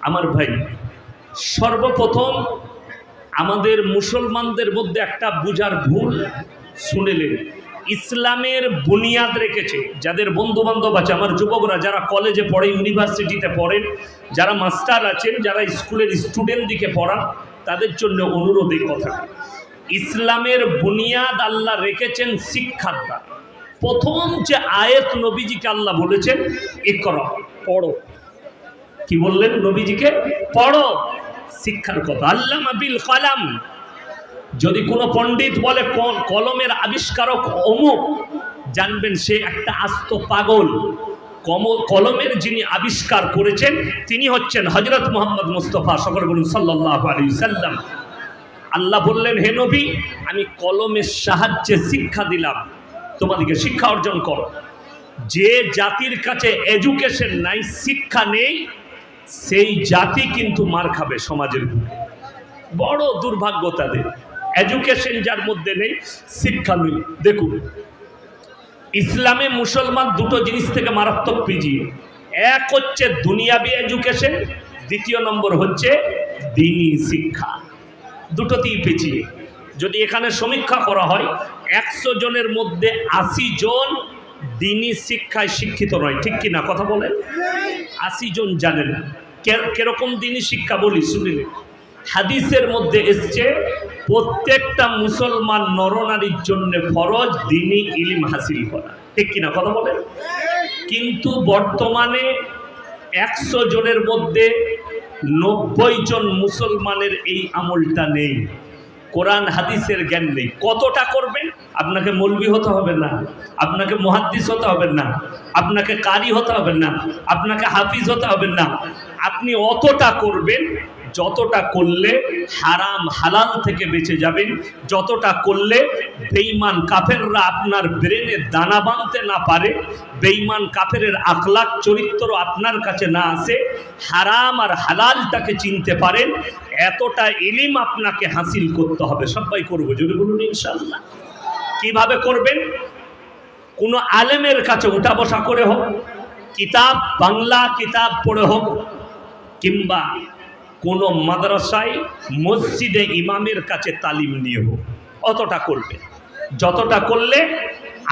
আমার ভাই, সর্বপ্রথম আমাদের মুসলমানদের মধ্যে একটা বুঝার ভুল শুনেলেন। ইসলামের বুনিয়াদ রেখেছে যাদের বন্ধু বান্ধব আছে, আমার যুবকরা যারা কলেজে পড়ে, ইউনিভার্সিটিতে পড়েন, যারা মাস্টার আছেন, যারা স্কুলের স্টুডেন্ট দিকে পড়ান, তাদের জন্য অনুরোধ এই কথা, ইসলামের বুনিয়াদ আল্লাহ রেখেছেন শিক্ষার দ্বারা। প্রথম যে আয়াত নবীজিকে আল্লাহ বলেছেন, ইকরা, পড়ো। কি বললেন নবীজিকে? পড়ো। শিক্ষার কথা। আল্লামা বিল কলম। যদি কোনো পণ্ডিত বলে কলমের আবিষ্কারক অমুক, জানবেন সে একটা আস্ত পাগল। কলমের যিনি আবিষ্কার করেছেন তিনি হচ্ছেন হযরত মুহাম্মদ মুস্তাফা, সকলে বলুন সাল্লাল্লাহু আলাইহি সাল্লাম। আল্লাহ বললেন, হে নবী, আমি কলমের সাহায্যে শিক্ষা দিলাম, তোমাদেরকে শিক্ষা অর্জন করো। যে জাতির কাছে এডুকেশন নাই, শিক্ষা নেই, সেই জাতি কিন্তু মার খাবে সমাজের বুকে। বড় দুর্ভাগ্য তাদের। এডুকেশন যার মধ্যে নেই, শিক্ষা নেই। দেখুন, ইসলামে মুসলমান দুটো জিনিস থেকে মারাত্মক পিছিয়ে। এক হচ্ছে দুনিয়াবি এডুকেশন, দ্বিতীয় নম্বর হচ্ছে দ্বীনি শিক্ষা। দুটোতেই পিছিয়ে। যদি এখানে সমীক্ষা করা হয়, 100 জনের মধ্যে 80 জন দ্বীনি শিক্ষায় শিক্ষিত নয়। ঠিক কিনা কথা বলেন? 80 জন জানে না। কিরকম দ্বীনি শিক্ষা বলি শুনিলে, হাদিসের মধ্যে এসছে প্রত্যেকটা মুসলমান নরনারীর জন্য ফরজ দ্বীনি ইলম হাসিল করা। ঠিক কিনা কথা বলেন? কিন্তু বর্তমানে 100 জনের মধ্যে 90 জন মুসলমানের এই আমলটা নেই, কোরআন হাদিসের জ্ঞান নেই। কতটা করবেন? আপনাকে মৌলবি হতে হবে না, আপনাকে মুহাদ্দিস হতে হবে না, আপনাকে কারি হতে হবে না, আপনাকে হাফিজ হতে হবে না। আপনি অতটা করবেন যতটা করলে হারাম হালাল থেকে বেঁচে যাবেন, যতটা করলে বেঈমান কাফেররা আপনার ব্রেনে দানা বাঁধতে না পারে, বেঈমান কাফেরের আখলাক চরিত্র আপনার কাছে না আসে, হারাম আর হালালটাকে চিনতে পারেন, এতটা ইলম আপনাকে হাসিল করতে হবে। সবাই করবো, যদি বলুন ইনশাআল্লাহ। কিভাবে করবেন? কোনো আলেমের কাছে উঠা বসা করে হোক, কিতাব, বাংলা কিতাব পড়ে হোক, কিংবা কোনো মাদ্রাসায় মসজিদে ইমামের কাছে তালিম নিয়ে হোক, অতটা করবেন। যতটা করলে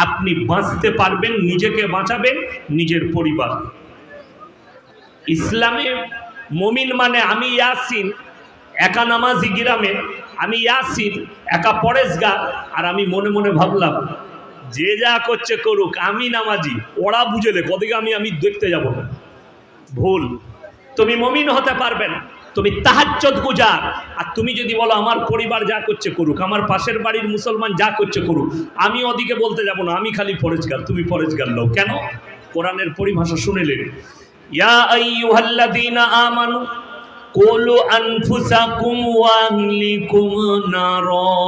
আপনি বাঁচতে পারবেন, নিজেকে বাঁচাবেন, নিজের পরিবার। ইসলামে মুমিন মানে আমি ইয়াসিন, একা নামাজি গ্রামে, আমি ইয়াসিন একা পরেশগার, আর আমি মনে মনে ভাবলাম যে যা করছে করুক, আমি নামাজি, ওরা বুঝলে কদিকে আমি দেখতে যাব না। ভুল। তুমি মুমিন হতে পারবে না, তুমি তাহাজ্জুদ গুজার। আর তুমি যদি বলো আমার পরিবার যা করছে করুক, আমার পাশের বাড়ির মুসলমান যা করছে করুক, আমি ওদিকে বলতে যাব না, আমি খালি পরেশগার, তুমি পরেশগার লও। কেন? কোরআনের পরিভাষা শুনেলেন, ইয়া আইয়ুহাল্লাযীনা আমানু কুলু আনফুসাকুম ওয়া আহলিকুম নারা।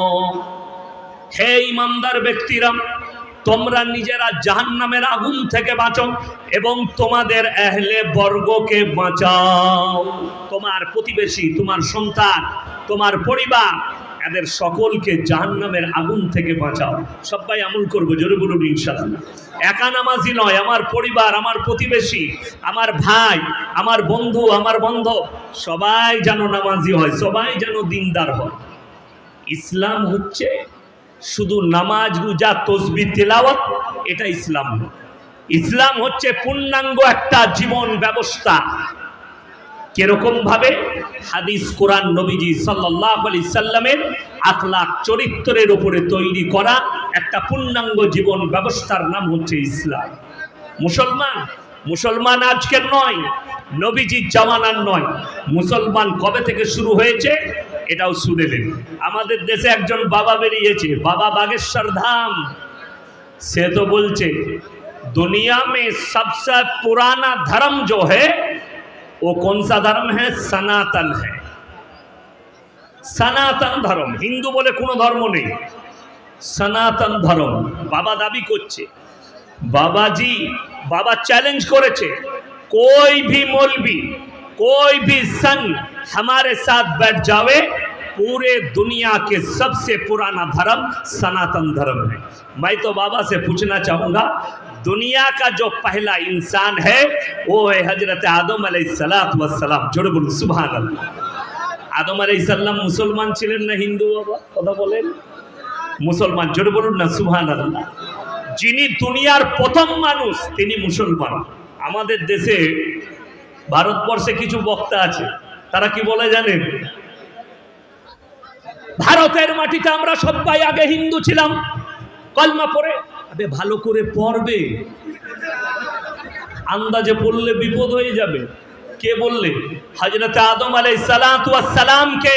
হে ঈমানদার ব্যক্তিরা, তোমরা নিজেরা জাহান্নামের আগুন থেকে বাঁচো এবং তোমাদের আহলে বর্গকে বাঁচাও। তোমার প্রতিবেশী, তোমার সন্তান, তোমার পরিবার, এদের সকলকে জাহান্নামের আগুন থেকে বাঁচাও। সবাই আমল করবো, জোরে বলুন ইনশাআল্লাহ। একা নামাজি নয়, আমার পরিবার, আমার প্রতিবেশী, আমার ভাই, আমার বন্ধু, আমার বান্ধব সবাই যেন নামাজি হয়, সবাই যেন দিনদার হয়। ইসলাম হচ্ছে শুধু নামাজ, রোজা, তাসবিহ, তেলাওয়াত, এটা ইসলাম নয়। ইসলাম হচ্ছে পূর্ণাঙ্গ একটা জীবন ব্যবস্থা। কিরকম ভাবে? হাদিস, কোরআন, নবীজি সাল্লাল্লাহু আলাইহি সাল্লামের আখলাক চরিত্রের উপরে তৈরি করা একটা পূর্ণাঙ্গ জীবন ব্যবস্থার নাম হচ্ছে ইসলাম। মুসলমান আজকের নয়, নবীজির জামানার নয়। মুসলমান কবে থেকে শুরু হয়েছে এটাও শুনেলেন। আমাদের দেশে একজন বাবা বেরিয়েছে, বাবা বাগেশ্বর ধাম। সে তো বলছে दुनिया में सबसे पुराना धर्म जो है वो कौन सा धर्म है? सनातन है। सनातन धर्म। हिंदू बोले कोनो धर्म नहीं, सनातन धर्म बाबा दाबी करছে। बाबाजी, बाबा चैलेंज करेছে, कोई भी मौलवी, कोई भी संत हमारे साथ बैठ जावे, पूरे दुनिया के सबसे पुराना धर्म सनातन धर्म है। मैं तो बाबा से पूछना चाहूँगा, दुनिया का जो पहला इंसान है वो है हजरत आदम अलैहिस्सलाम। जोड़े बोलूं सुभान अल्लाह। आदम अलैहिस्सलाम मुसलमान ছিলেন না হিন্দু? বাবা কথা বলেন। মুসলমান, জোরে বলুন না সুবহানাল্লাহ। যিনি দুনিয়ার প্রথম মানুষ তিনি মুসলমান। আমাদের দেশে ভারতবর্ষে কিছু বক্তা আছে, তারা কি বলে জানেন? ভারতের মাটিতে আমরা সবাই আগে হিন্দু ছিলাম, কলমা পড়ে। আবে ভালো করে পড়বে, আন্দাজে পড়লে বিপদ হয়ে যাবে। কে বললে? হযরত আদম আলাইহিসসালামকে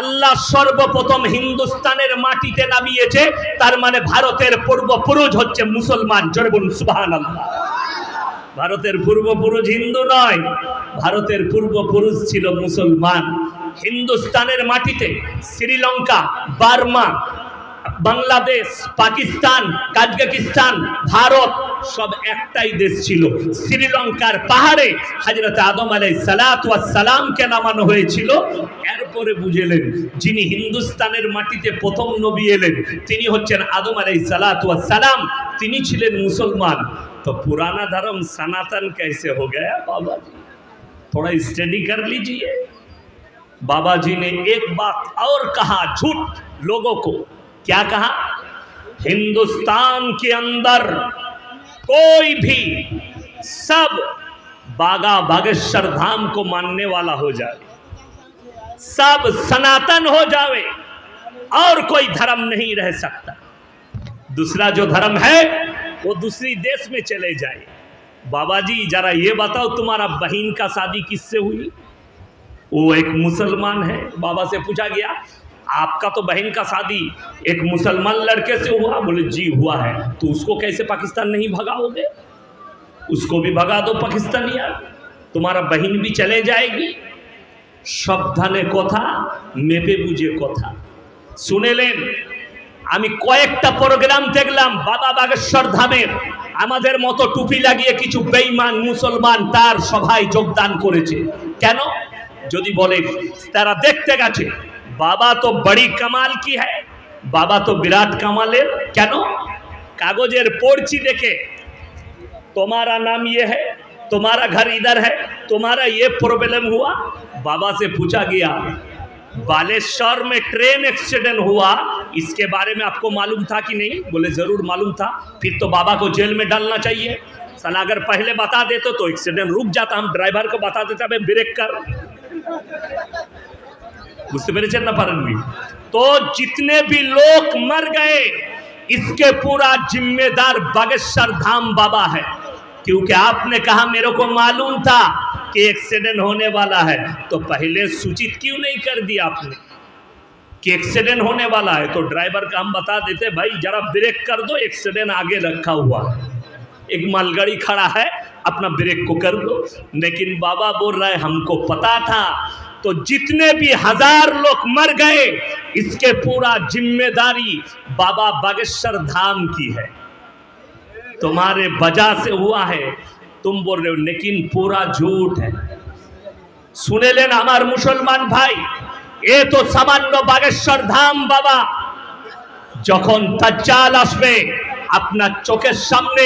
আল্লাহ সর্বপ্রথম হিন্দুস্তানের মাটিতে নামিয়েছে, তার মানে ভারতের পূর্বপুরুষ হচ্ছে মুসলমান। জোরে বলুন সুবহানাল্লাহ। ভারতের পূর্বপুরুষ হিন্দু নয়, ভারতের পূর্বপুরুষ ছিল মুসলমান। হিন্দুস্তানের মাটিতে শ্রীলঙ্কা, বার্মা, বাংলাদেশ, পাকিস্তান, কাজাকিস্তান, ভারত সব একটাই দেশ ছিল। শ্রীলঙ্কার পাহাড়ে হযরত আদম আলাইহিসসালামকে নামানো হয়েছিল। এরপরে বুঝলেন যিনি হিন্দুস্তানের মাটিতে প্রথম নবী এলেন তিনি হচ্ছেন আদম আলাইহিসসালাম, তিনি ছিলেন মুসলমান। तो पुराना धर्म सनातन कैसे हो गया? बाबा जी थोड़ा स्टडी कर लीजिए। बाबा जी ने एक बात और कहा झूठ लोगों को। क्या कहा? हिंदुस्तान के अंदर कोई भी सब बागा बागेश्वर धाम को मानने वाला हो जाए, सब सनातन हो जावे और कोई धर्म नहीं रह सकता। दूसरा जो धर्म है वो दूसरी देश में चले जाए। बाबा जी जरा ये बताओ तुम्हारा बहन का शादी किससे हुई? वो एक मुसलमान है। बाबा से पूछा गया आपका तो बहन का शादी एक मुसलमान लड़के से हुआ? बोले जी हुआ है। तो उसको कैसे पाकिस्तान नहीं भगाओगे? उसको भी भगा दो पाकिस्तानिया, तुम्हारा बहन भी चले जाएगी। সাবধানে কথা, মেপে বুঝে কথা। শুনেলেন? আমি কয়েকটা প্রোগ্রাম দেখলাম বাবা বাগেশ্বর ধামের, আমাদের মতো টুপি লাগিয়ে কিছু বেঈমান মুসলমান তার সভায় যোগদান করেছে। কেন? যদি বলে তারা দেখতে গেছে বাবা তো বড়ি কামাল কি হ্যায়, বাবা তো বিরাট কামালের। কেন? কাগজের পড়ছি দেখে तुम्हारा नाम ये है, तुम्हारा घर इधर है, तुम्हारा ये प्रॉब्लम हुआ। बाबा से पूछा गया बालेश्वर में ट्रेन एक्सीडेंट हुआ, इसके बारे में आपको मालूम था कि नहीं? बोले जरूर मालूम था। फिर तो बाबा को जेल में डालना चाहिए। साला अगर पहले बता देते तो एक्सीडेंट रुक जाता, हम ड्राइवर को बता देते अबे ब्रेक कर। बुझते पेरेছেন না পারেননি? तो जितने भी लोग मर गए इसके पूरा जिम्मेदार बागेश्वर धाम बाबा है, क्योंकि आपने कहा मेरे को मालूम था कि एक्सीडेंट होने वाला है, तो पहले सूचित क्यों नहीं कर दिया आपने कि एक्सीडेंट होने वाला है? तो ड्राइवर का हम बता देते भाई जरा ब्रेक कर दो, एक्सीडेंट आगे रखा हुआ है, एक मालगाड़ी खड़ा है, अपना ब्रेक को कर दो। लेकिन बाबा बोल रहा है हमको पता था। तो जितने भी हजार लोग मर गए इसके पूरा जिम्मेदारी बाबा बागेश्वर धाम की है, तुम्हारे वजह से हुआ है। तुम बोल रहे हो लेकिन पूरा झूठ है। सुने लेना हमारे मुसलमान भाई, ये तो सामान्य बागेश्वर धाम बाबा যখন দাজ্জাল আসবে আপনার চোখের সামনে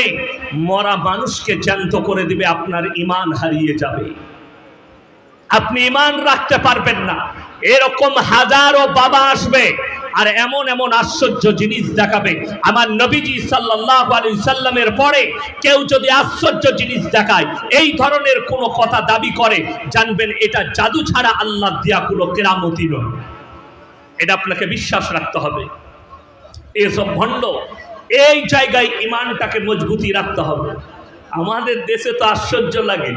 মরা মানুষকে জ্যান্ত করে দিবে, আপনার ঈমান হারিয়ে যাবে, আপনি ঈমান রাখতে পারবেন না। এরকম হাজারো বাবা আসবে আর এমন এমন আশ্চর্য জিনিস দেখাবে। আমার নবীজি সাল্লাল্লাহু আলাইহি সাল্লামের পরে কেউ যদি আশ্চর্য জিনিস দেখায়, এই ধরনের কোনো কথা দাবি করে, জানবেন এটা জাদু ছাড়া আল্লাহ দিয়া কোনো কেরামতি নয়। এটা আপনাকে বিশ্বাস রাখতে হবে। এসব ভণ্ড, এই জায়গায় ঈমানটাকে মজবুতি রাখতে হবে। আমাদের দেশে তো আশ্চর্য লাগে,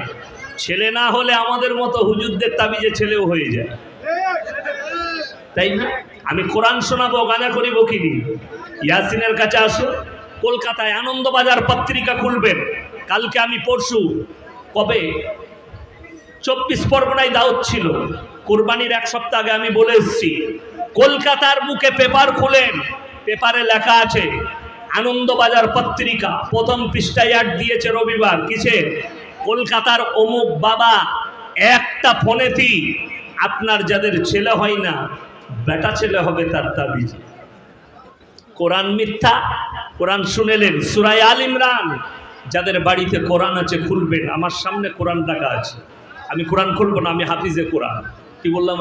ছেলে না হলে আমাদের মতো হুজুরদের তাবিজে ছেলেও হয়ে যায়, তাই না? আমি কোরআন শোনাবো, গাঁজা করি বকিনি। ইয়াসিনের কাছে আসো, কলকাতায় আনন্দবাজার পত্রিকা খুলবেন। কালকে আমি পরশু কবে 24 পরগনায় দাওয়াত ছিল, কুরবানির এক সপ্তাহ আগে আমি বলে এসেছি। কলকাতার বুকে পেপার খুলেন, পেপারে লেখা আছে আনন্দবাজার পত্রিকা প্রথম পৃষ্ঠায় অ্যাড দিয়েছে রবিবার, কিসে? কলকাতার অমুক বাবা একটা ফোনেতেই আপনার যাদের ছেলে হয় না বেটা ছেলে হবে তার তাবিজ। কোরআন মিথ্যা, কোরআন শুনেলেন সূরা আল ইমরান। যাদের বাড়িতে কোরআন আছে খুলবেন, আমার সামনে কোরআন রাখা আছে, আমি কোরআন খুলবো না, আমি হাফিজে কোরআন। কি বললাম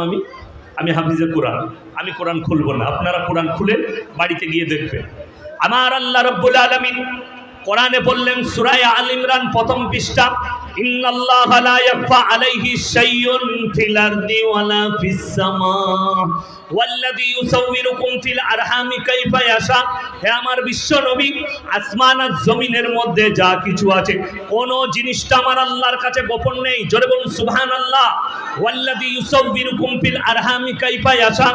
আমি হাফিজে কোরআন, আমি কোরআন খুলবো না। আপনারা কোরআন খুলেন, বাড়িতে গিয়ে দেখবেন। আমার আল্লাহ রাব্বুল আলামিন কোরআনে বললেন সূরা আল ইমরান প্রথম পৃষ্ঠা, ইন্নাল্লাহা লা ইয়াখফা আলাইহি শাইউন ফিল আরদি ওয়ালা ফিস সামা ওয়াল্লাযী ইউসাউবিরুকুম ফিল আরহামি কাইফা ইয়াশা। হে আমার বিশ্ব নবী, আসমান আর জমিনের মধ্যে যা কিছু আছে কোন জিনিসটা আমার আল্লাহর কাছে গোপন নেই। জোরে বলুন সুবহানাল্লাহ। ওয়াল্লাযী ইউসাউবিরুকুম ফিল আরহামি কাইফা ইয়াশা।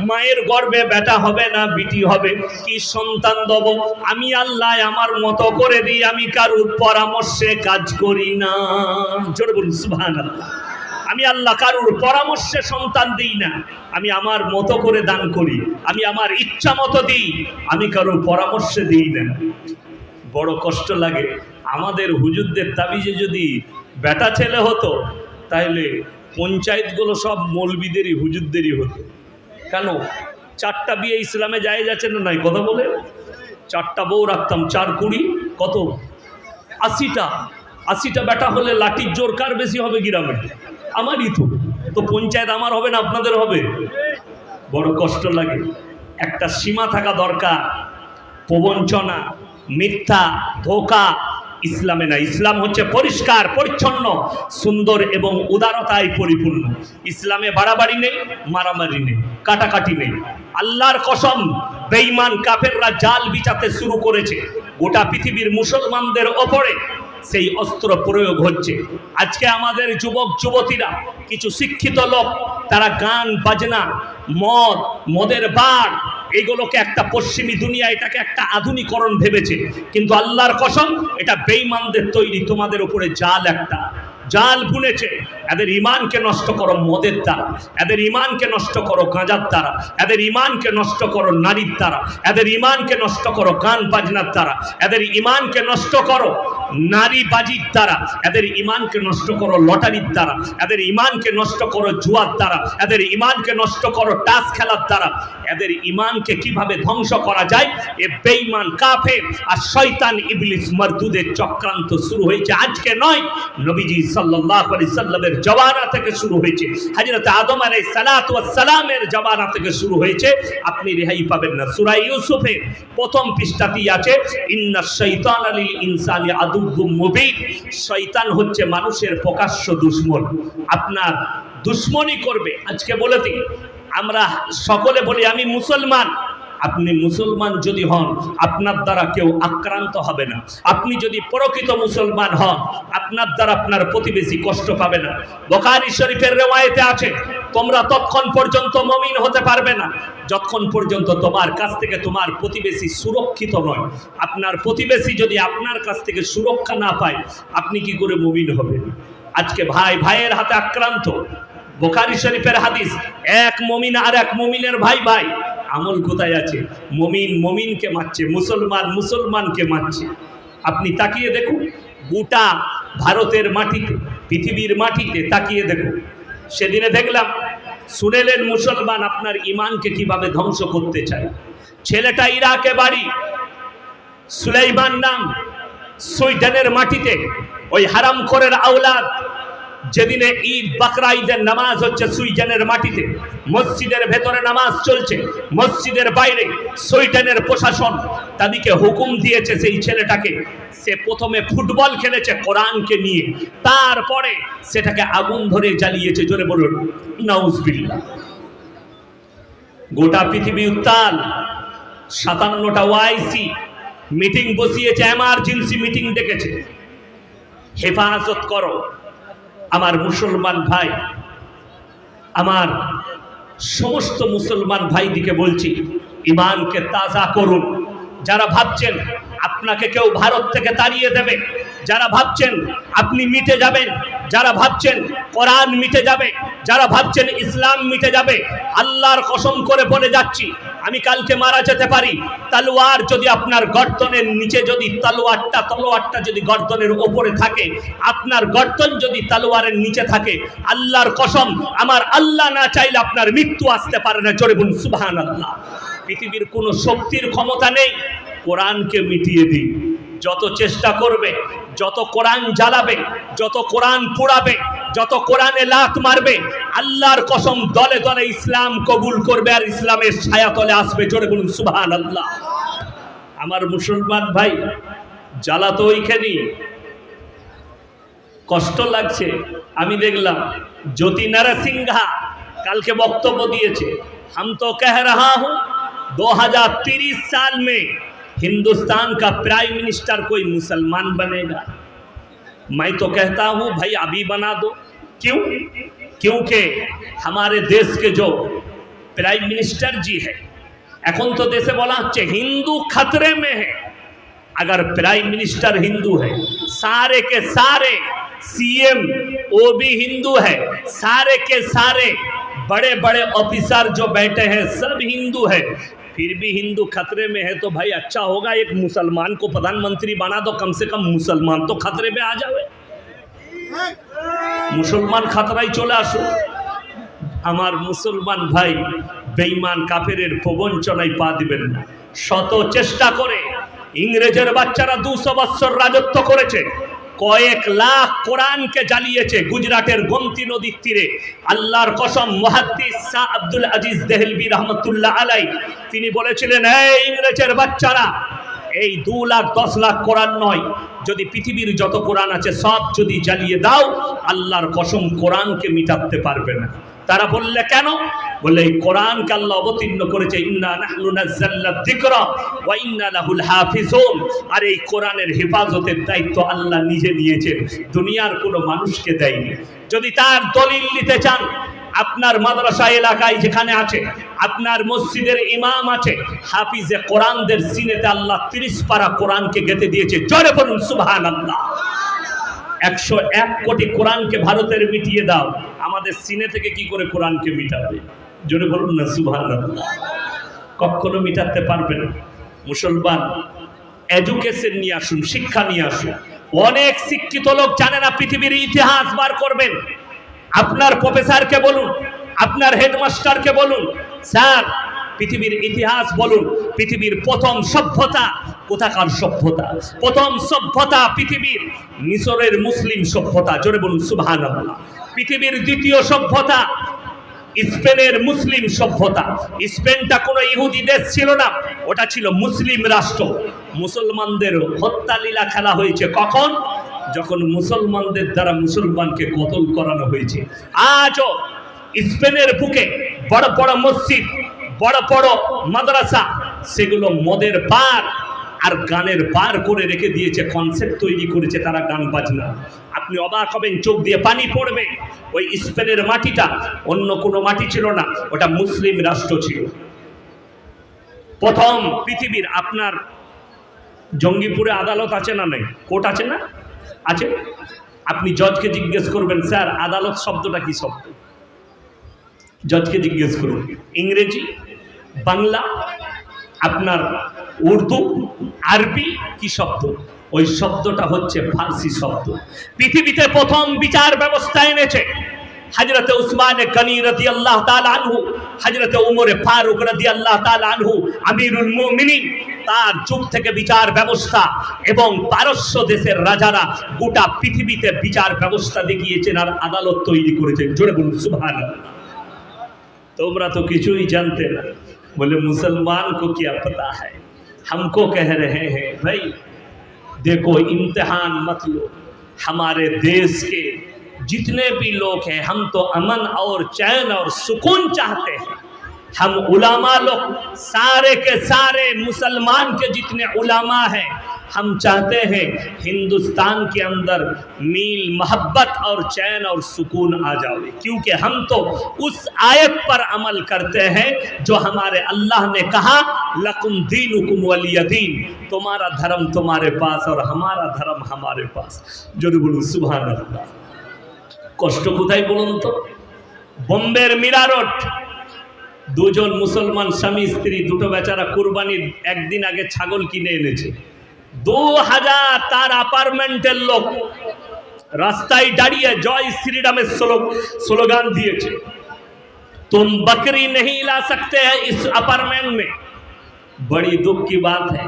মায়ের গর্ভে বেটা হবে না বিটি হবে, কি সন্তান দেব আমি আল্লাহ আমার মতো করে দিই, আমি কারোর পরামর্শে কাজ করি না। জোরে বলুন সুবহানাল্লাহ। আমি আল্লাহ কারোর পরামর্শে সন্তান দিই না, আমি আমার মতো করে দান করি, আমি আমার ইচ্ছা মতো দিই, আমি কারোর পরামর্শে দিই না। বড় কষ্ট লাগে, আমাদের হুজুরদের তাবিজে যদি বেটা ছেলে হতো তাহলে পঞ্চায়েতগুলো সব মৌলবীদেরই হুজুরদেরই হতো। কেন? 4টা বিয়ে ইসলামে যায় যাচ্ছে না নাই কথা বলে, 4টা বউ রাখতাম, 4 কুড়ি কত 80টা বেটা হলে লাঠির জোর কার বেশি হবে গ্রামে? আমারই তো পঞ্চায়েত আমার হবে না আপনাদের হবে? বড় কষ্ট লাগে। একটা সীমা থাকা দরকার। প্রবঞ্চনা, মিথ্যা, ধোঁকা ইসলামে না। ইসলাম হচ্ছে পরিষ্কার পরিচ্ছন্ন, সুন্দর এবং উদারতায় পরিপূর্ণ। ইসলামে বাড়াবাড়ি নেই, মারামারি নেই, কাটাকাটি নেই। আল্লাহর কসম, বেঈমান কাফেররা জাল বিছাতে শুরু করেছে গোটা পৃথিবীর মুসলমানদের ওপরে। সেই অস্ত্র প্রয়োগ হচ্ছে। আজকে আমাদের যুবক যুবতীরা, কিছু শিক্ষিত লোক, তারা গান বাজনা, মদের বার, এগুলোকে একটা পশ্চিমী দুনিয়া, এটাকে একটা আধুনিকরণ ভেবেছে। কিন্তু আল্লাহর কসম, এটা বেঈমানদের তৈরি। তোমাদের উপরে জাল বুনেছে। এদের ইমানকে নষ্ট করো মদের দ্বারা, এদের ইমানকে নষ্ট করো গাঁজার দ্বারা, এদের ইমানকে নষ্ট করো নারীর দ্বারা, এদের ইমানকে নষ্ট করো গান বাজনার দ্বারা, এদের ইমানকে নষ্ট করো নারীবাজির দ্বারা, এদের ইমানকে নষ্ট করো লটারির দ্বারা, এদের ইমানকে নষ্ট করো জুয়ার দ্বারা, এদের ইমানকে নষ্ট করো টাস খেলার দ্বারা। এদের ইমানকে কিভাবে ধ্বংস করা যায়, এ বেঈমান কাফের আর শয়তান ইবলিস মারদুদের চক্রান্ত শুরু হয়েছে আজকে নয়, নবীজি সাল্লাল্লাহু আলাইহি সাল্লামের জওয়ানা থেকে শুরু হয়েছে, হযরত আদম আলাইহিস সালাতু ওয়াস সালামের জওয়ানা থেকে শুরু হয়েছে। আপনি রেহাই পাবেন না। সূরা ইউসুফের প্রথম পৃষ্ঠাতেই আছে, ইন্নাশ শাইতানা লিল ইনসানি আদুউম মুবিন। শয়তান হচ্ছে মানুষের প্রকাশ্য দুশমন, আপনার দুশমনি করবে। আজকে বলে দিই, আমরা সকলে বলি আমি মুসলমান। আপনি মুসলমান যদি হন, আপনার দ্বারা কেউ আক্রান্ত হবে না। আপনি যদি প্রকৃত মুসলমান হন, আপনার দ্বারা আপনার প্রতিবেশী কষ্ট পাবে না। বুখারী শরীফের রওয়ায়েতে আছে, তোমরা ততক্ষণ পর্যন্ত মুমিন হতে পারবে না যতক্ষণ পর্যন্ত তোমার কাছ থেকে তোমার প্রতিবেশী সুরক্ষিত নয়। আপনার প্রতিবেশী যদি আপনার কাছ থেকে সুরক্ষা না পায়, আপনি কি করে মুমিন হবেন? আজকে ভাই ভাইয়ের হাতে আক্রান্ত। বুখারী শরীফের হাদিস, এক মুমিন আর এক মুমিনের ভাই। আমল কোথায় আছে? মুমিন মুমিনকে মারছে, মুসলমান মুসলমানকে মারছে। আপনি তাকিয়ে দেখুন, গোটা ভারতের মাটিতে, পৃথিবীর মাটিতে তাকিয়ে দেখুন। সেদিনে দেখলাম, শুনেলেন মুসলমান আপনার ইমানকে কিভাবে ধ্বংস করতে চায়। ছেলেটা ইরাকে বাড়ি, সুলাইমান নাম, সুইডেনের মাটিতে। ওই হারামখোরের আওলাদ, যেদিনে ঈদ বাকরা ঈদের নামাজ হচ্ছে সুইডেনের মাটিতে, মসজিদের ভেতরে নামাজ চলছে, মসজিদের বাইরে সুইডেনের প্রশাসন তাদেরকে হুকুম দিয়েছে সেই ছেলেটাকে, সে প্রথমে ফুটবল খেলেছে কোরআনকে নিয়ে, তারপরে সেটাকে আগুন ধরে জ্বালিয়েছে। জোরে বলুন নাউজুবিল্লাহ। গোটা পৃথিবী উত্তাল। 57টা ওআইসি মিটিং বসিয়েছে, এমার্জেন্সি মিটিং ডেকেছে। হেফাজত করো আমার মুসলমান ভাই, আমার সমস্ত মুসলমান ভাইদিকে বলছি, ইমানকে তাজা করুন। যারা ভাবছেন আপনাকে কেউ ভারত থেকে তাড়িয়ে দেবে, যারা ভাবছেন আপনি মিটে যাবেন, যারা ভাবছেন কোরআন মিটে যাবে, যারা ভাবছেন ইসলাম মিটে যাবে, আল্লাহর কসম করে বলে যাচ্ছি, আমি কালকে মারা যেতে পারি। তলোয়ার যদি আপনার গর্দনের নিচে, যদি তলোয়ারটা যদি গর্দনের উপরে থাকে, আপনার গর্দন যদি তলোয়ারের নিচে থাকে, আল্লাহর কসম আমার আল্লাহ না চাইলে আপনার মৃত্যু আসতে পারে না। জোরে বলুন সুবহানাল্লাহ। পৃথিবীর কোনো শক্তির ক্ষমতা নেই কোরআনকে মিটিয়ে দিই। যত চেষ্টা করবে, যত কোরআন জ্বালাবে, যত কোরআন পোড়াবে, যত কোরআনে লাত মারবে, আল্লাহর কসম দলে দলে ইসলাম কবুল করবে আর ইসলামের ছায়াতলে আসবে। জোরে বলুন সুবহানাল্লাহ। আমার মুসলমান ভাই, জ্বালা তো ওইখানেই, কষ্ট লাগছে। আমি দেখলাম জ্যোতি নরসিংহা কালকে বক্তব্য দিয়েছে, हम तो कह रहा हूं 2030 साल में हिंदुस्तान का प्राइम मिनिस्टर कोई मुसलमान बनेगा। मैं तो कहता हूं भाई अभी बना दो। क्यों? क्योंकि हमारे देश के जो प्राइम मिनिस्टर जी है, এখন তো देशे बोला হচ্ছে हिंदू खतरे में है। अगर प्राइम मिनिस्टर हिंदू है, सारे के सारे सीएम वो भी हिंदू है, सारे के सारे बड़े बड़े ऑफिसर जो बैठे हैं सब हिंदू है, फिर भी हिंदू खतरे में है, तो भाई अच्छा होगा एक मुसलमान को प्रधानमंत्री बना दो। कम से कम मुसलमान तो खतरे में आ जाए, मुसलमान खतराई चले आसो। আমার মুসলমান ভাই, বেঈমান কাফেরের প্রবঞ্চনায় পা দিবেন না। শত চেষ্টা করে ইংরেজের বাচ্চারা 200 বছর রাজত্ব করেছে, কয়েক লাখ কোরআনকে জ্বালিয়েছে গুজরাটের গোমতী নদীর তীরে। আল্লাহর কসম, মুহাদ্দিস শাহ আব্দুল আজিজ দেহলভী রহমতুল্লাহ আলাই তিনি বলেছিলেন, এই ইংরেজের বাচ্চারা, এই 2 লাখ 10 লাখ কোরআন নয়, যদি পৃথিবীর যত কোরআন আছে সব যদি জ্বালিয়ে দাও, আল্লাহর কসম কোরআনকে মিটাতে পারবে না। তারা বললে কেন? বলে এই কোরআনকে আল্লাহ অবতীর্ণ করেছে, ইন্না নাহনু নাযালনা যিকরা ওয়া ইন্না লাহুল হাফিজুন। আর এই কোরআনের হেফাজতের দায়িত্ব আল্লাহ নিজে নিয়েছেন, দুনিয়ার কোনো মানুষকে দেয়নি। যদি তার দলিল নিতে চান, আপনার মাদ্রাসা এলাকায় যেখানে আছে, আপনার মসজিদের ইমাম আছে, হাফিজে কোরআনদের সিনেতে আল্লাহ 30 পারা কোরআনকে গেঁথে দিয়েছে। জোরে বলুন সুবহানাল্লাহ। 101 কোটি কোরআনকে ভারতের মিটিয়ে দাও, আমাদের সিনে থেকে কি করে কোরআনকে মিটাবে? জোরে বলুন না সুবহানাল্লাহ। কখনো মিটাতে পারবে না। মুসলমান, এডুকেশন নিয়ে আসুন, শিক্ষা নিয়ে আসুন। অনেক শিক্ষিত লোক জানে না পৃথিবীর ইতিহাস বার করবেন। আপনার প্রফেসরকে বলুন, আপনার হেডমাস্টারকে বলুন, স্যার পৃথিবীর ইতিহাস বলুন। পৃথিবীর প্রথম সভ্যতা কোথাকার সভ্যতা? প্রথম সভ্যতা পৃথিবীর মিশরের মুসলিম সভ্যতা। জোরে বলুন সুবহানাল্লাহ। পৃথিবীর দ্বিতীয় সভ্যতা স্পেনের মুসলিম সভ্যতা। স্পেনটা কোনো ইহুদি দেশ ছিল না, ওটা ছিল মুসলিম রাষ্ট্র। মুসলমানদের হত্যা লীলা খেলা হয়েছে কখন? যখন মুসলমানদের দ্বারা মুসলমানকে কতল করানো হয়েছে। আজও স্পেনের বুকে বড় বড় মসজিদ, বড় বড় মাদ্রাসা, সেগুলো মদের বার আর গানের বার করে রেখে দিয়েছে, কনসেপ্ট তৈরি করেছে তারা গান বাজনা। আপনি অবাক হবেন, চোখ দিয়ে পানি পড়বে। ওই স্পেনের মাটিটা অন্য কোনো মাটি ছিল না, ওটা মুসলিম রাষ্ট্র ছিল। প্রথম পৃথিবীর আপনার জঙ্গিপুরে আদালত আছে না নাই? কোর্ট আছে না? আছে। আপনি জজকে জিজ্ঞেস করবেন, স্যার আদালত শব্দটা কি শব্দ? জজকে জিজ্ঞেস করুন, ইংরেজি, বাংলা, আপনার উর্দু, আরবি কি শব্দ? ওই শব্দটা হচ্ছে ফার্সি শব্দ। পৃথিবীতে প্রথম বিচার ব্যবস্থা এনেছে হযরত উসমান গনি রাদিয়াল্লাহু তাআলা আনহু, হযরত উমর ফারুক রাদিয়াল্লাহু তাআলা আনহু আমিরুল মুমিনিন। তার যুগ থেকে বিচার ব্যবস্থা এবং পারস্য দেশের রাজারা গোটা পৃথিবীতে বিচার ব্যবস্থা দেখিয়েছেন আর আদালত তৈরি করেছেন। জোরে বলুন সুবহানাল্লাহ। তোমরা তো কিছুই জানতে না। बोले मुसलमान को क्या पता है, हमको कह रहे हैं भाई देखो इम्तिहान मत लो। हमारे देश के जितने भी लोग हैं, हम तो अमन और चैन और सुकून चाहते हैं। हम उलामा लोग सारे के सारे मुसलमान के जितने उलामा हैं, हम चाहते हैं हिंदुस्तान के अंदर मील मोहब्बत और चैन और सुकून आ जाए, क्योंकि हम तो उस आयत पर अमल करते हैं जो हमारे अल्लाह ने कहा लकुम दीनुकुम वलिय दीन, तुम्हारा धर्म तुम्हारे पास और हमारा धर्म हमारे पास। जो बोलूं सुभान अल्लाह। কষ্ট কোথায় বলুন তো? বোম্বের মীরা রোড, দুজন মুসলমান স্বামী স্ত্রী দুটো বেচারা কুরবানির একদিন আগে ছাগল কিনে এনেছে। 2000 তার অ্যাপার্টমেন্টের লোক রাস্তায় দাঁড়িয়ে জয় শ্রীরামের স্লোগান দিয়েছে, तुम बकरी नहीं ला सकते हैं इस अपार्टमेंट में। बड़ी दुख की बात है।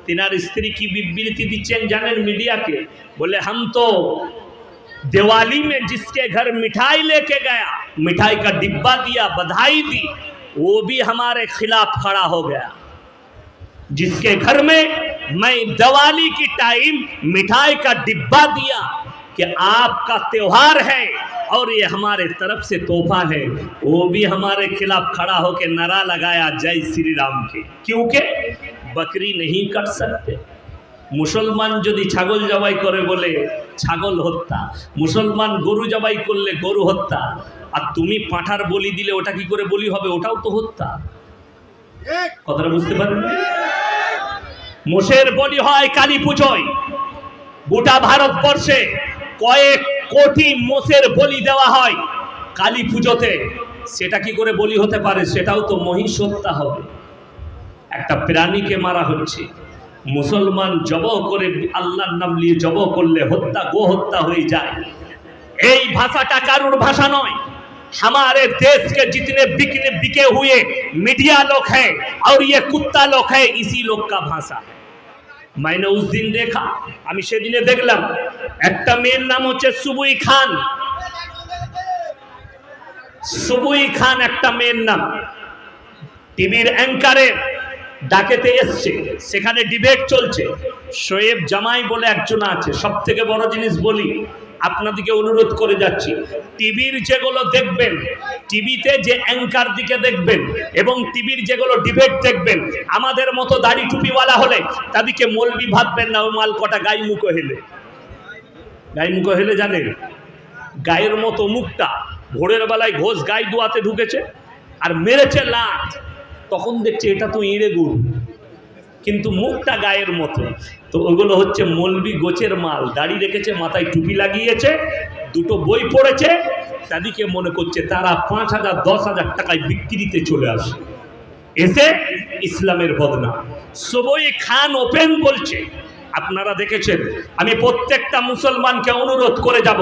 तिनार स्त्री की विवृत्ति दीचेन जानेन मीडिया के, बोले हम तो दिवाली में जिसके घर मिठाई लेके गया, मिठाई का डिब्बा दिया, बधाई दी, वो भी हमारे खिलाफ खड़ा हो गया। जिसके घर में मैं दिवाली की टाइम मिठाई का डिब्बा दिया कि आपका त्योहार है और ये हमारे तरफ से तोहफा है, वो भी हमारे खिलाफ खड़ा होकर नारा लगाया जय श्री राम के, क्योंकि बकरी नहीं कट सकते। मुसलमान यदि छागल जबाई करे बोले छागल हत्या, मुसलमान गरु जबाई करले गरु हत्या, और तुमी पाठार बलि दिले ओटा कि करे बलि होबे, ओटाও तो हत्या। কথাটা বুঝতে পারেন? মোষের বলি হয় কালী পূজোয়। গোটা ভারতবর্ষে কয়েক কোটি মোষের বলি দেওয়া হয় কালী পুজোতে। সেটা কি করে বলি হতে পারে? সেটাও তো মহিষ হত্যা হবে। একটা প্রাণীকে মারা হচ্ছে, মুসলমান জবহ করে আল্লাহর নাম নিয়ে জবহ করলে হত্যা, গো হত্যা হয়ে যায়। এই ভাষাটা কারুর ভাষা নয়। हमारे देश के जितने बिके हुए मीडिया लोग हैं और ये कुत्ता लोग है, इसी लोग का भाषा है। मैंने उस दिन देखा, আমি সেদিনে দেখলাম একটা মেয়ের নাম হচ্ছে সুবুই খান। সুবুই খান একটা মেয়ের নাম। টিভির অ্যাঙ্কারে ডাকেতে এসছে, সেখানে ডিবেট চলছে। শোয়েব জামাই বলে একজন আছে। সব থেকে বড় জিনিস বলি, আপনাদেরকে অনুরোধ করে যাচ্ছি, টিভির যেগুলো দেখবেন, টিভিতে যে অ্যাঙ্কার দিকে দেখবেন এবং টিভির যেগুলো ডিবেট দেখবেন, আমাদের মতো দাড়ি টুপিওয়ালা হলে তাদেরকে মৌলবি ভাববেন না। ওই মাল কটা গায়ে মুখো হেলে, গায়ে মুখো হেলে জানেন, গায়ের মতো মুখটা। ভোরের বেলায় ঘোষ গায়ে দোয়াতে ঢুকেছে আর মেরেছে লাত, তখন দেখছে এটা তো ইঁড়ে গরু, কিন্তু মুখটা গায়ের মতো। তো ওগুলো হচ্ছে মৌলবি গোছের মাল। দাড়ি রেখেছে, মাথায় টুপি লাগিয়েছে, দুটো বই পড়েছে, তাদেরকে মনে করছে তারা 5,000 10,000 টাকায় বিক্রিতে চলে আসে, এসে ইসলামের বদনাম। সুবুই খান ওপেন বলছে, আপনারা দেখেছেন। আমি প্রত্যেকটা মুসলমানকে অনুরোধ করে যাব,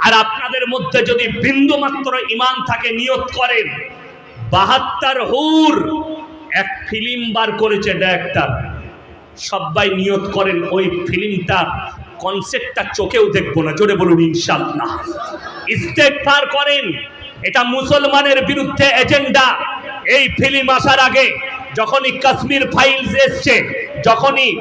আর আপনাদের মধ্যে যদি বিন্দু মাত্র ঈমান থাকে, নিয়ত করেন 72 হুর এক ফিল্ম বার করেছে ডাইরেক্টর, সবাই নিয়ত করেন ওই ফিল্মটা কনসেপ্টটা চোখেও দেখবো না। জোরে বলুন ইনশাআল্লাহ। ইস্তেগফার করেন, এটা মুসলমানের বিরুদ্ধে এজেন্ডা। এই ফিল্ম আসার আগে যখনই কাশ্মীর ফাইলস এসছে, যখনই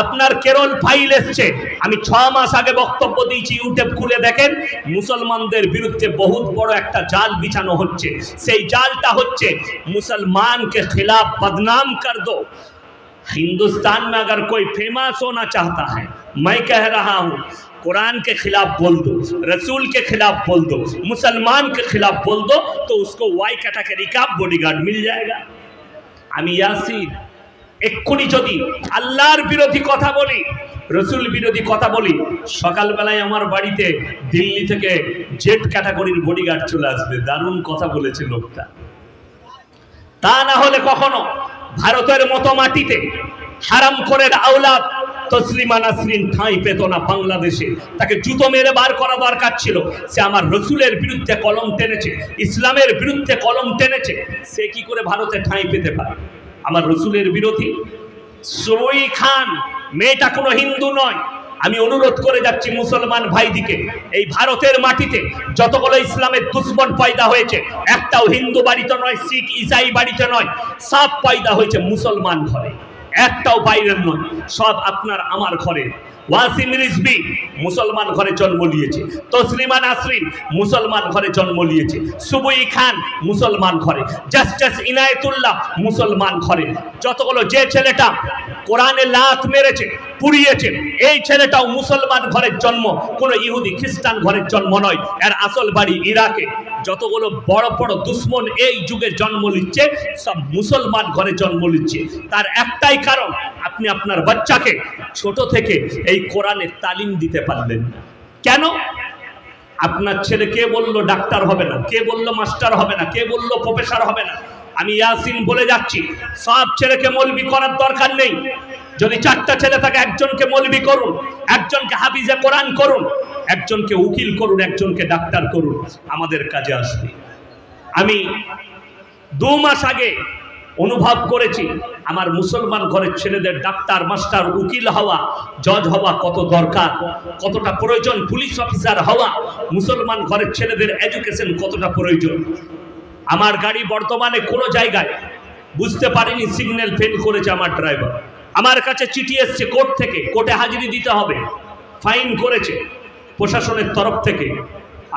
আপনার কেরল ফাইল এসছে, আমি 6 মাস আগে বক্তব্য দিয়েছি, ইউটিউব খুলে দেখেন। মুসলমানদের বিরুদ্ধে বহুত বড় একটা জাল বিছানো হচ্ছে। সেই জালটা হচ্ছে मुसलमान के खिलाफ बदनाम कर दो। हिंदुस्तान में अगर कोई फेमस होना चाहता है, मैं कह रहा हूँ, कुरान के खिलाफ बोल दो, रसूल के खिलाफ बोल दो, मुसलमान के खिलाफ बोल दो, तो उसको वाई कैटेगरी का बॉडीगार्ड मिल जाएगा। আমি ইয়াসিন এক্ষুনি যদি আল্লাহর বিরোধী কথা বলি, রসুল বিরোধী কথা বলি, সকালবেলায় আমার বাড়িতে দিল্লি থেকে জেড ক্যাটাগরির বডিগার্ড চলে আসবে। দারুণ কথা বলেছে লোকটা। তা না হলে কখনো ভারতের মতো মাটিতে হারামখোরের আওলাদ তসলিমা নাসরিন ঠাঁই পেত না বাংলাদেশে। তাকে জুতো মেরে বার করা দরকার ছিল। সে আমার রসুলের বিরুদ্ধে কলম টেনেছে, ইসলামের বিরুদ্ধে কলম টেনেছে, সে কি করে ভারতে ঠাঁই পেতে পারে? আমার রসুলের বিরোধী। সুবুই খান মেয়েটা কোনো হিন্দু নয়। আমি অনুরোধ করে যাচ্ছি মুসলমান ভাইদিকে, এই ভারতের মাটিতে যতগুলো ইসলামের দুশ্মন পয়দা হয়েছে, একটাও হিন্দু বাড়িতে নয়, শিখ ইসাই বাড়িতে নয়, সব পয়দা হয়েছে মুসলমান ঘরে, একটাও বাইরের নয়, সব আপনার আমার ঘরে। ওয়াসিম রিজভী মুসলমান ঘরে জন্ম নিয়েছে, তসলিমা নাসরিন মুসলমান ঘরে জন্ম নিয়েছে, সুবুই খান মুসলমান ঘরে, জাস্টিস ইনায়েতুল্লাহ মুসলমান ঘরে। যতগুলো যে ছেলেটা কোরআনে লাত মেরেছে, পুড়িয়েছে, এই ছেলেটাও মুসলমান ঘরের জন্ম, কোনো ইহুদি খ্রিস্টান ঘরের জন্ম নয়। এর আসল বাড়ি ইরাকে। যতগুলো বড় বড় দুশ্মন এই যুগে জন্ম নিচ্ছে, সব মুসলমান ঘরে জন্ম নিচ্ছে। তার একটাই কারণ, আপনি আপনার বাচ্চাকে ছোট থেকে এই কোরআনের তালিম দিতে পারলেন না। কেন? আপনার ছেলে কে বললো ডাক্তার হবে না, কে বললো মাস্টার হবে না, কে বললো প্রফেসর হবে না? আমি ইয়াসিন বলে যাচ্ছি, সব ছেলেকে মৌলবি করার দরকার নেই। যদি 4টা ছেলে থাকে, একজনকে মৌলবি করুন, একজনকে হাফিজে কোরআন করুন, একজনকে উকিল করুন, একজনকে ডাক্তার করুন, আমাদের কাজে আসবে। আমি 2 মাস আগে অনুভব করেছি আমার মুসলমান ঘরের ছেলেদের ডাক্তার, মাস্টার, উকিল হওয়া, জজ হওয়া কত দরকার, কতটা প্রয়োজন। পুলিশ অফিসার হওয়া মুসলমান ঘরের ছেলেদের এডুকেশন কতটা প্রয়োজন। আমার গাড়ি বর্তমানে কোনো জায়গায় বুঝতে পারিনি, সিগন্যাল ফেল করেছে আমার ড্রাইভার। আমার কাছে চিঠি এসছে কোর্ট থেকে, কোর্টে হাজিরি দিতে হবে, ফাইন করেছে প্রশাসনের তরফ থেকে।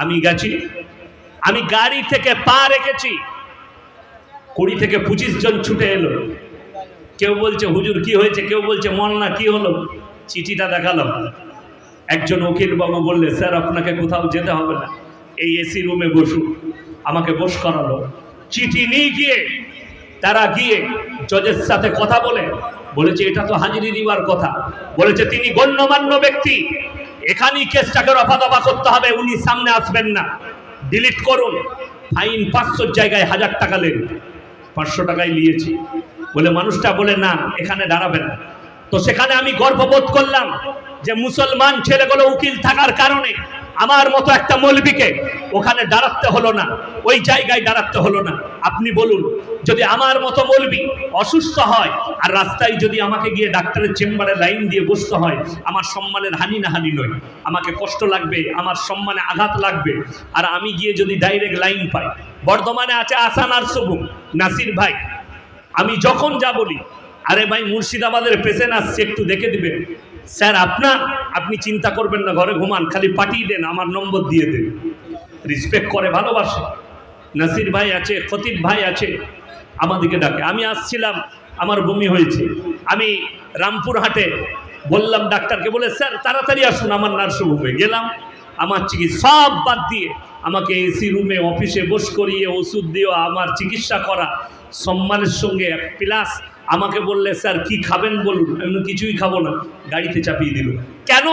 আমি গেছি, আমি গাড়ি থেকে পা রেখেছি, 20 থেকে 25 জন ছুটে এলো। কেউ বলছে হুজুর কি হয়েছে, কেউ বলছে মন্না কি হলো। চিঠিটা দেখালাম। একজন উকিল বাবু বললে, স্যার আপনাকে কোথাও যেতে হবে না, এই এসি রুমে বসুন। আমাকে বস করালো। চিঠি নিয়ে গিয়ে তারা গিয়ে জজের সাথে কথা বলেছে এটা তো হাজিরি দিবার কথা। বলেছে তিনি গণ্যমান্য ব্যক্তি, এখানেই কেসটাকে রফা দফা করতে হবে, উনি সামনে আসবেন না, ডিলিট করুন। ফাইন 500 জায়গায় 1000 টাকা নেন। 500 টাকায় নিয়েছি। বলে মানুষটা বলে না, এখানে দাঁড়াবে না। তো সেখানে আমি গর্ববোধ করলাম যে মুসলমান ছেলেগুলো উকিল থাকার কারণে আমার মতো একটা মৌলবীকে ওখানে দাঁড়াতে হলো না, ওই জায়গায় দাঁড়াতে হলো না। আপনি বলুন, যদি আমার মতো মৌলবী অসুস্থ হয় আর রাস্তায় যদি আমাকে গিয়ে ডাক্তারের চেম্বারে লাইন দিয়ে বসতে হয়, আমার সম্মানের হানি না হানি নয়, আমাকে কষ্ট লাগবে, আমার সম্মানে আঘাত লাগবে। আর আমি গিয়ে যদি ডাইরেক্ট লাইন পাই, বর্ধমানে আছে আসান আর শুভম নাসির ভাই, আমি যখন যা বলি, আরে ভাই মুর্শিদাবাদের পেশেন্ট আসছে, একটু দেখে দিবেন। স্যার আপনি চিন্তা করবেন না, ঘরে ঘুমান, খালি পাঠিয়ে দেন, আমার নম্বর দিয়ে দেন। রেসপেক্ট করে, ভালোবাসে। নাসির ভাই আছে, খতিব ভাই আছে, আমাদেরকে ডাকে। আমি আসছিলাম, আমার বমি হয়েছে, আমি রামপুরহাটে বললাম ডাক্তারকে, বলে স্যার তাড়াতাড়ি আসুন আমার নার্সিংহোমে। গেলাম, আমার চিকিৎসা সব বাদ দিয়ে আমাকে এসি রুমে অফিসে বস করিয়ে ওষুধ দিয়ে আমার চিকিৎসা করা সম্মানের সঙ্গে। প্লাস আমাকে বললে স্যার কি খাবেন বলুন, আমি কিছুই খাবো না, গাড়িতে চাপিয়ে দিল। কেন?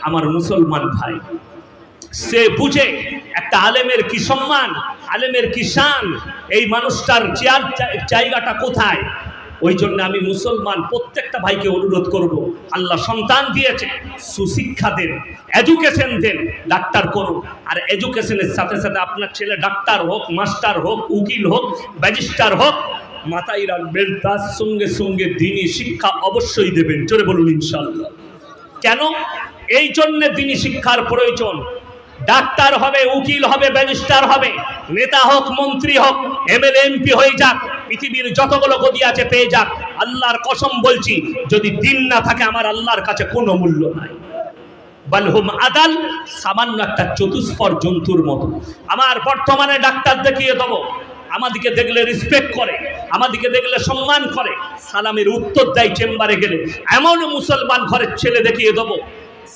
আমার মুসলমান ভাই, সে বুঝে একটা আলেমের কি সম্মান, আলেমের কি শান, এই মানুষটার জায়গাটা কোথায়। ওই জন্য আমি মুসলমান প্রত্যেকটা ভাইকে অনুরোধ করব, আল্লাহ সন্তান দিয়েছে, সুশিক্ষা দেন, এডুকেশন দেন, ডাক্তার করুন। আর এডুকেশনের সাথে সাথে আপনার ছেলে ডাক্তার হোক, মাস্টার হোক, উকিল হোক, ব্যারিস্টার হোক, মাথায় রাখবেন তার সঙ্গে সঙ্গে দ্বীনি শিক্ষা অবশ্যই দেবেন। জোরে বলুন ইনশাআল্লাহ। কেন? এই জন্য দ্বীনি শিক্ষার প্রয়োজন। ডাক্তার হবে, উকিল হবে, ব্যারিস্টার হবে, নেতা হোক, মন্ত্রী হোক, এমএলএ এমপি হয়ে যাক, পৃথিবীর যতগুলো গদি আছে পেয়ে যাক, আল্লাহর কসম বলছি, যদি দ্বীন না থাকে আমার আল্লাহর কাছে কোনো মূল্য নাই। বালহুম আদাল, সামান্য একটা চতুষ্পদ জন্তুর মতো। আমার বর্তমানে ডাক্তার দেখিয়ে দেবো, আমাদেরকে দেখলে রেসপেক্ট করে, আমাদেরকে দেখলে সম্মান করে, সালামের উত্তর দেয় চেম্বারে গেলে। এমন মুসলমান ঘরের ছেলে দেখিয়ে দেবো,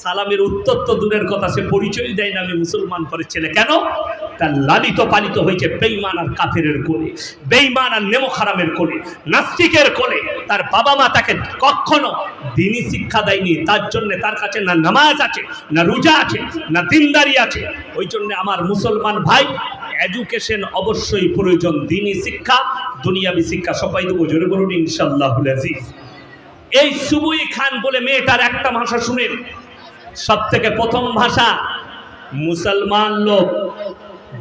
সালামের উত্তর তো দূরের কথা, সে পরিচয় দেয় না আমি মুসলমান ঘরের ছেলে। কেন? তার লালিত পালিত হয়েছে বেঈমান আর কাফেরের কোলে, বেঈমান আর নেমো খারামের কোলে, নাস্তিকের কোলে। তার বাবা মা তাকে কখনো দ্বীনি শিক্ষা দেয়নি, তার জন্য তার কাছে না নামাজ আছে, না রোজা আছে, না দিনদারি আছে। ওই জন্য আমার মুসলমান ভাই, এডুকেশন অবশ্যই প্রয়োজন, দ্বীনি শিক্ষা, দুনিয়াবি শিক্ষা সবাই দেবো। জোরে বলুন ইনশাআল্লাহুল আজিজ। এই সুবুই খান বলে মেয়েটার একটা ভাষা শুনেন, सब থেকে প্রথম भाषा मुसलमान लोग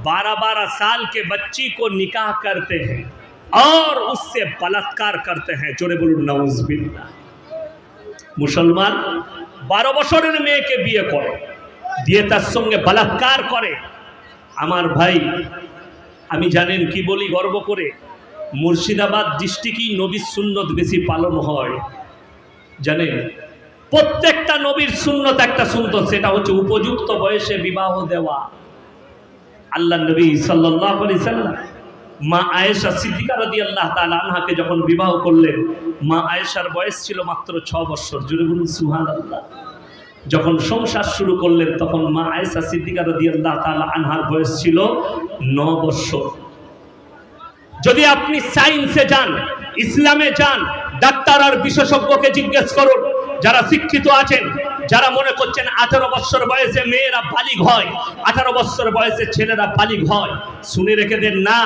12-12 साल के बच्ची को निकाह करते हैं और उससे बलात्कार करते हैं। जोरे बोलून नाउजुबिल्लाह। मुसलमान 12 বছরের মেয়েকে বিয়ে করে, দিয়ে তার সঙ্গে বলাৎকার করে। আমার ভাই, আমি জানেন কি বলি গর্ব করে, মুর্শিদাবাদ ডিস্ট্রিক্টই নবীর সুন্নত বেশি পালন হয়। জানেন, প্রত্যেকটা নবীর সুন্নত একটা সুন্নত, সেটা হচ্ছে উপযুক্ত বয়সে বিবাহ দেওয়া। আল্লাহ নবী সাল্লাল্লাহু আলাইহি সাল্লাম মা আয়েশা সিদ্দিকা রাদিয়াল্লাহু তাআলা আনহাকে যখন বিবাহ করলেন, মা আয়েশার বয়স ছিল মাত্র 6 বছর। জোরে বলুন সুবহানাল্লাহ। যখন সংসার শুরু করলেন তখন মা আয়েশা সিদ্দিকা রাদিয়াল্লাহু তাআলা আনহার বয়স ছিল 9 বছর। যদি আপনি সায়েন্সে যান, ইসলামে যান, ডাক্তার আর বিশেষজ্ঞকে জিজ্ঞেস করুন, যারা শিক্ষিত আছেন, যারা মনে করছেন 18 বছর বয়সে মেয়েরা বালিগ হয়, 18 বছর বয়সে ছেলেরা বালিগ হয়, শুনে রেখে দেন না,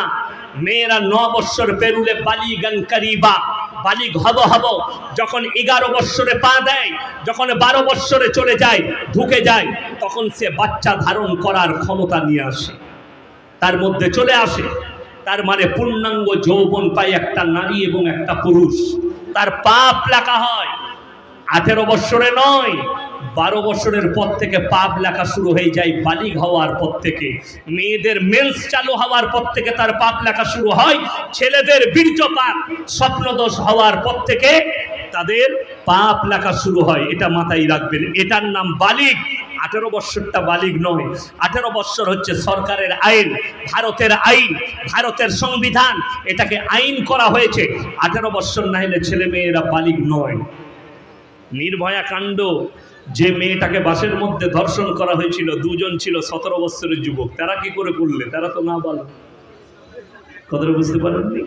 মেয়েরা 9 বৎসর পেরুলে বালিগান করিবা, বালিগ হব যখন 11 বৎসরে পা দেয়, যখন 12 বৎসরে চলে যায়, ঢুকে যায়, তখন সে বাচ্চা ধারণ করার ক্ষমতা নিয়ে আসে, তার মধ্যে চলে আসে। তার মানে পূর্ণাঙ্গ যৌবন পায় একটা নারী এবং একটা পুরুষ। তার পাপ লেখা হয় 18 বৎসরে নয়, 12 বছরের পর থেকে পাপ লেখা শুরু হয়ে যায়। বালিগ হওয়ার পর থেকে, মেয়েদের মেন্স চালু হওয়ার পর থেকে তার পাপ লেখা শুরু হয়। ছেলেদের বীর্যপাত, স্বপ্নদোষ হওয়ার পর থেকে তাদের পাপ লেখা শুরু হয়। এটা মাথায় রাখবেন, এটার নাম বালিগ। 18 বৎসরটা বালিগ নয়, 18 বৎসর হচ্ছে সরকারের আইন, ভারতের আইন, ভারতের সংবিধান, এটাকে আইন করা হয়েছে। 18 বৎসর না হলে ছেলে মেয়েরা বালিগ নয়। নির্ভয়া কাণ্ড, যে মেয়েটাকে বাসের মধ্যে ধর্ষণ করা হয়েছিল, 2 জন ছিল 17 বছরের যুবক, তারা কি করে করলে? তারা তো না বলো, কথাটা বুঝতে পারেননি?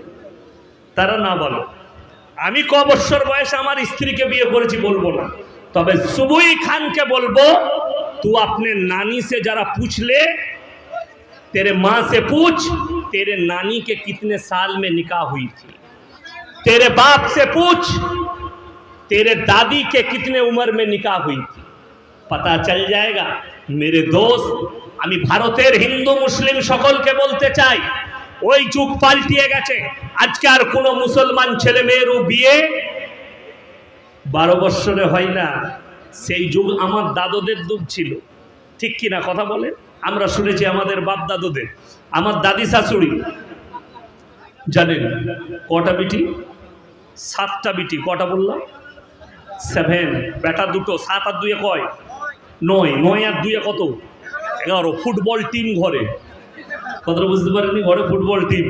তারা না বলো। আমি ক বছর বয়সে আমার স্ত্রীকে বিয়ে করেছি বলবো না, তবে সুবুই খানকে বলবো, तू अपने नानी से जरा पूछ ले, तेरे माँ से पूछ तेरे नानी के कितने साल में निकाह हुई थी, तेरे बाप से पूछ तेरे दादी के कितने उम्र में निकाह हुई थी, पता चल जाएगा। मेरे दोस्त, আমি ভারতের হিন্দু মুসলিম সকলকে বলতে চাই, ওই যুগ পাল্টিয়ে গেছে। আজকে আর কোনো মুসলমান ছেলে মেয়েরও বিয়ে 12 বছরে হয় না। সেই যুগ আমার দাদুদের যুগ ছিল, ঠিক কিনা কথা বলে? আমরা শুনেছি আমাদের বাপ দাদুদের। আমার দাদি শাশুড়ি জানেন কটা বিটি? 7টা বিটি। কটা বললাম? 7। বেটা 2, 7 আর 2 কয়? 9। 9 আর 2 কত? 11। ফুটবল টিম ঘরে, কথাটা বুঝতে পারেনি? ঘরে ফুটবল টিম।